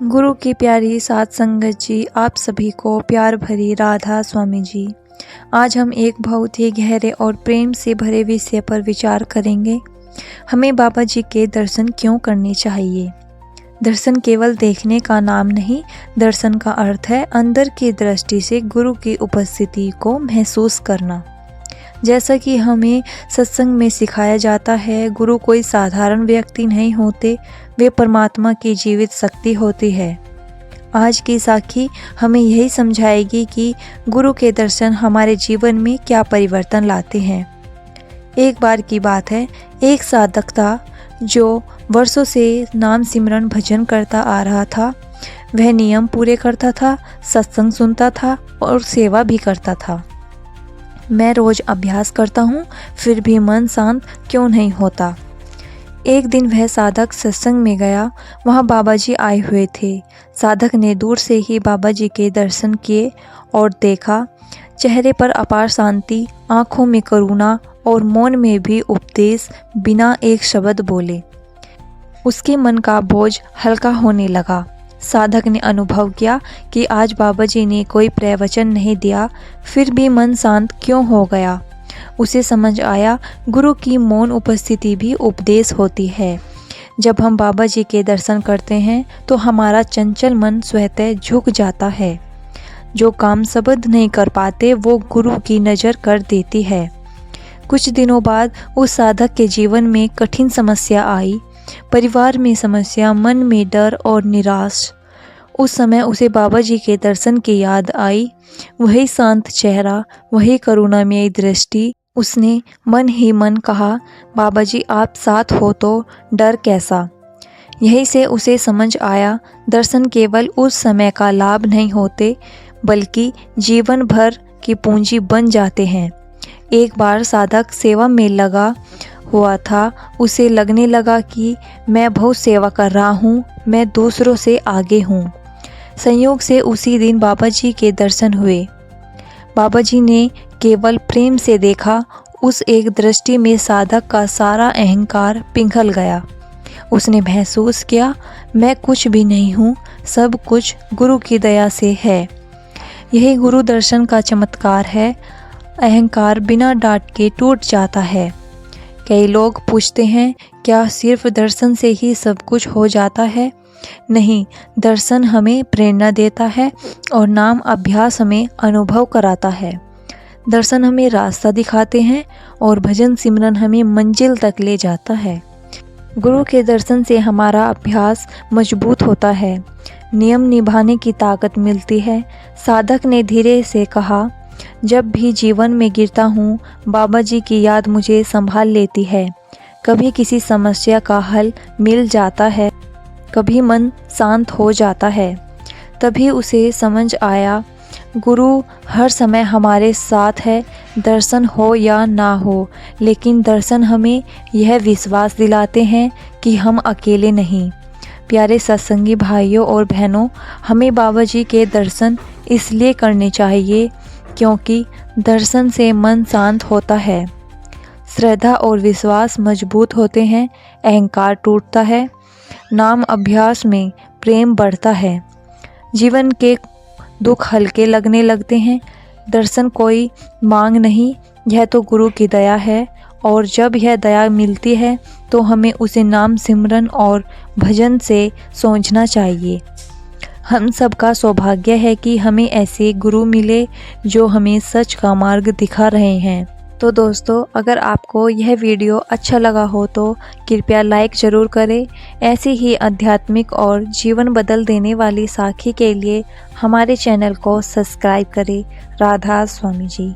गुरु की प्यारी साध संगत जी, आप सभी को प्यार भरी राधा स्वामी जी। आज हम एक बहुत ही गहरे और प्रेम से भरे विषय पर विचार करेंगे। हमें बाबा जी के दर्शन क्यों करने चाहिए। दर्शन केवल देखने का नाम नहीं, दर्शन का अर्थ है अंदर की दृष्टि से गुरु की उपस्थिति को महसूस करना। जैसा कि हमें सत्संग में सिखाया जाता है, गुरु कोई साधारण व्यक्ति नहीं होते, वे परमात्मा की जीवित शक्ति होती है। आज की साखी हमें यही समझाएगी कि गुरु के दर्शन हमारे जीवन में क्या परिवर्तन लाते हैं। एक बार की बात है, एक साधक था जो वर्षों से नाम सिमरन भजन करता आ रहा था। वह नियम पूरे करता था, सत्संग सुनता था और सेवा भी करता था। मैं रोज अभ्यास करता हूँ, फिर भी मन शांत क्यों नहीं होता। एक दिन वह साधक सत्संग में गया, वहाँ बाबा जी आए हुए थे। साधक ने दूर से ही बाबा जी के दर्शन किए और देखा, चेहरे पर अपार शांति, आँखों में करुणा और मौन में भी उपदेश, बिना एक शब्द बोले। उसके मन का बोझ हल्का होने लगा। साधक ने अनुभव किया कि आज बाबा जी ने कोई प्रवचन नहीं दिया, फिर भी मन शांत क्यों हो गया। उसे समझ आया, गुरु की मौन उपस्थिति भी उपदेश होती है। जब हम बाबा जी के दर्शन करते हैं तो हमारा चंचल मन स्वतः झुक जाता है। जो काम शब्द नहीं कर पाते वो गुरु की नज़र कर देती है। कुछ दिनों बाद उस साधक के जीवन में कठिन समस्या आई। परिवार में समस्या, मन में डर और निराश। उस समय उसे बाबा जी के दर्शन की याद आई। वही शांत चेहरा, वही करुणामयी दृष्टि। उसने मन ही मन कहा, बाबा जी आप साथ हो तो डर कैसा। यहीं से उसे समझ आया, दर्शन केवल उस समय का लाभ नहीं होते, बल्कि जीवन भर की पूंजी बन जाते हैं। एक बार साधक सेवा में लगा हुआ था। उसे लगने लगा कि मैं बहुत सेवा कर रहा हूँ, मैं दूसरों से आगे हूँ। संयोग से उसी दिन बाबा जी के दर्शन हुए। बाबा जी ने केवल प्रेम से देखा। उस एक दृष्टि में साधक का सारा अहंकार पिघल गया। उसने महसूस किया, मैं कुछ भी नहीं हूँ, सब कुछ गुरु की दया से है। यही गुरु दर्शन का चमत्कार है। अहंकार बिना डांट के टूट जाता है। कई लोग पूछते हैं, क्या सिर्फ दर्शन से ही सब कुछ हो जाता है। नहीं, दर्शन हमें प्रेरणा देता है और नाम अभ्यास हमें अनुभव कराता है। दर्शन हमें रास्ता दिखाते हैं और भजन सिमरन हमें मंजिल तक ले जाता है। गुरु के दर्शन से हमारा अभ्यास मजबूत होता है, नियम निभाने की ताकत मिलती है। साधक ने धीरे से कहा, जब भी जीवन में गिरता हूँ, बाबा जी की याद मुझे संभाल लेती है। कभी किसी समस्या का हल मिल जाता है, कभी मन शांत हो जाता है। तभी उसे समझ आया, गुरु हर समय हमारे साथ है, दर्शन हो या ना हो, लेकिन दर्शन हमें यह विश्वास दिलाते हैं कि हम अकेले नहीं। प्यारे सत्संगी भाइयों और बहनों, हमें बाबा जी के दर्शन इसलिए करने चाहिए क्योंकि दर्शन से मन शांत होता है, श्रद्धा और विश्वास मजबूत होते हैं, अहंकार टूटता है, नाम अभ्यास में प्रेम बढ़ता है, जीवन के दुख हल्के लगने लगते हैं। दर्शन कोई मांग नहीं, यह तो गुरु की दया है। और जब यह दया मिलती है तो हमें उसे नाम सिमरन और भजन से सोचना चाहिए। हम सबका सौभाग्य है कि हमें ऐसे गुरु मिले जो हमें सच का मार्ग दिखा रहे हैं। तो दोस्तों, अगर आपको यह वीडियो अच्छा लगा हो तो कृपया लाइक ज़रूर करें। ऐसी ही आध्यात्मिक और जीवन बदल देने वाली साखी के लिए हमारे चैनल को सब्सक्राइब करें। राधा स्वामी जी।